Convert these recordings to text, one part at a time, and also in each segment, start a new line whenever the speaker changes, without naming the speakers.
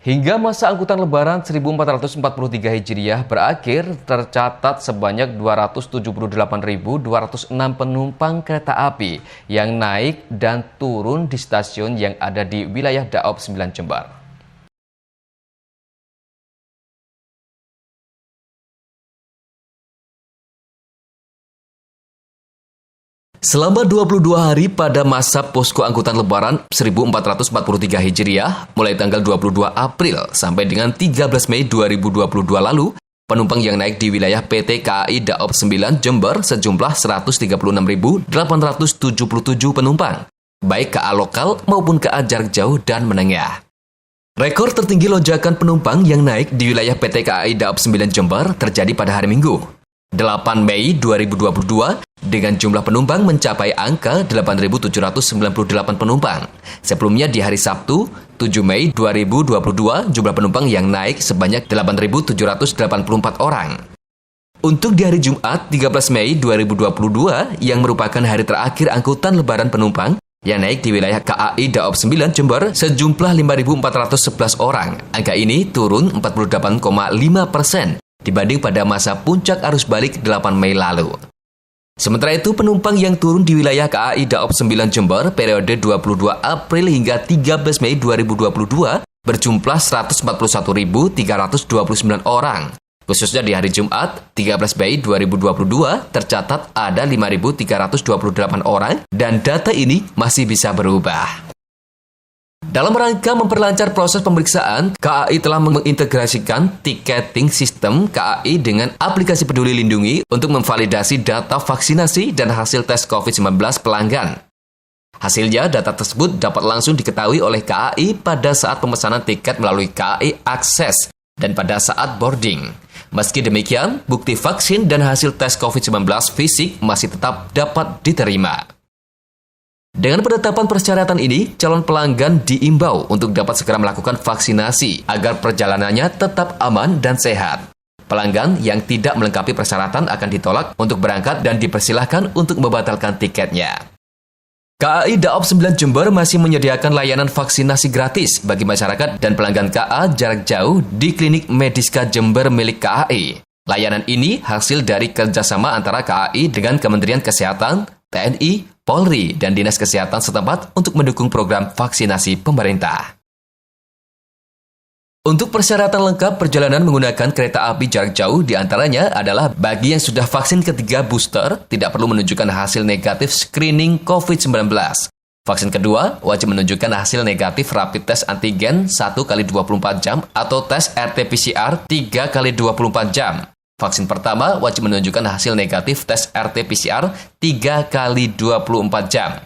Hingga masa angkutan Lebaran 1443 Hijriah berakhir, tercatat sebanyak 278.206 penumpang kereta api yang naik dan turun di stasiun yang ada di wilayah Daob 9 Jember. Selama 22 hari pada masa posko angkutan Lebaran 1443 Hijriah, mulai tanggal 22 April sampai dengan 13 Mei 2022 lalu, penumpang yang naik di wilayah PT KAI Daob 9 Jember sejumlah 136.877 penumpang, baik KA lokal maupun KA jarak jauh dan menengah. Rekor tertinggi lonjakan penumpang yang naik di wilayah PT KAI Daob 9 Jember terjadi pada hari Minggu, 8 Mei 2022, dengan jumlah penumpang mencapai angka 8.798 penumpang. Sebelumnya di hari Sabtu, 7 Mei 2022, jumlah penumpang yang naik sebanyak 8.784 orang. Untuk di hari Jumat, 13 Mei 2022, yang merupakan hari terakhir angkutan lebaran penumpang, yang naik di wilayah KAI Daob 9 Jember sejumlah 5.411 orang. Angka ini turun 48,5% dibanding pada masa puncak arus balik 8 Mei lalu. Sementara itu, penumpang yang turun di wilayah KAI Daob 9 Jember periode 22 April hingga 13 Mei 2022 berjumlah 141.329 orang. Khususnya di hari Jumat, 13 Mei 2022, tercatat ada 5.328 orang dan data ini masih bisa berubah. Dalam rangka memperlancar proses pemeriksaan, KAI telah mengintegrasikan tiketing sistem KAI dengan aplikasi Peduli Lindungi untuk memvalidasi data vaksinasi dan hasil tes COVID-19 pelanggan. Hasilnya, data tersebut dapat langsung diketahui oleh KAI pada saat pemesanan tiket melalui KAI Akses dan pada saat boarding. Meski demikian, bukti vaksin dan hasil tes COVID-19 fisik masih tetap dapat diterima. Dengan penetapan persyaratan ini, calon pelanggan diimbau untuk dapat segera melakukan vaksinasi agar perjalanannya tetap aman dan sehat. Pelanggan yang tidak melengkapi persyaratan akan ditolak untuk berangkat dan dipersilahkan untuk membatalkan tiketnya. KAI Daob 9 Jember masih menyediakan layanan vaksinasi gratis bagi masyarakat dan pelanggan KA jarak jauh di Klinik Mediska Jember milik KAI. Layanan ini hasil dari kerjasama antara KAI dengan Kementerian Kesehatan, TNI, Polri, dan Dinas Kesehatan setempat untuk mendukung program vaksinasi pemerintah. Untuk persyaratan lengkap perjalanan menggunakan kereta api jarak jauh diantaranya adalah bagi yang sudah vaksin ketiga booster, tidak perlu menunjukkan hasil negatif screening COVID-19. Vaksin kedua wajib menunjukkan hasil negatif rapid test antigen 1x24 jam atau tes RT-PCR 3x24 jam. Vaksin pertama wajib menunjukkan hasil negatif tes RT-PCR 3x24 jam.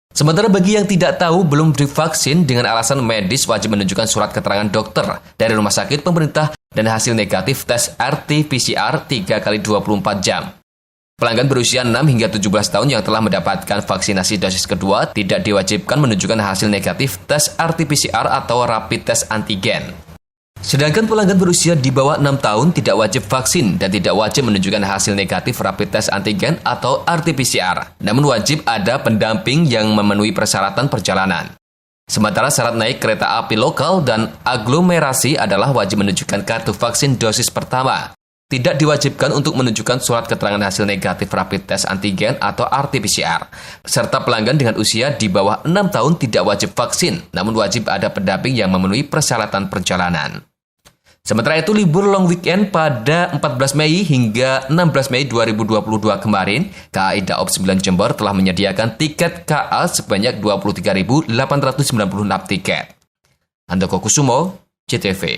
Sementara bagi yang tidak tahu belum divaksin dengan alasan medis wajib menunjukkan surat keterangan dokter dari rumah sakit pemerintah dan hasil negatif tes RT-PCR 3x24 jam. Pelanggan berusia 6 hingga 17 tahun yang telah mendapatkan vaksinasi dosis kedua tidak diwajibkan menunjukkan hasil negatif tes RT-PCR atau rapid test antigen. Sedangkan pelanggan berusia di bawah 6 tahun tidak wajib vaksin dan tidak wajib menunjukkan hasil negatif rapid test antigen atau RT-PCR. Namun wajib ada pendamping yang memenuhi persyaratan perjalanan. Sementara syarat naik kereta api lokal dan aglomerasi adalah wajib menunjukkan kartu vaksin dosis pertama. Tidak diwajibkan untuk menunjukkan surat keterangan hasil negatif rapid test antigen atau RT-PCR. Serta pelanggan dengan usia di bawah 6 tahun tidak wajib vaksin, namun wajib ada pendamping yang memenuhi persyaratan perjalanan. Sementara itu, libur long weekend pada 14 Mei hingga 16 Mei 2022 kemarin, KAI Daob 9 Jember telah menyediakan tiket KA sebanyak 23.896 tiket. Handoko Kusumo, CTV.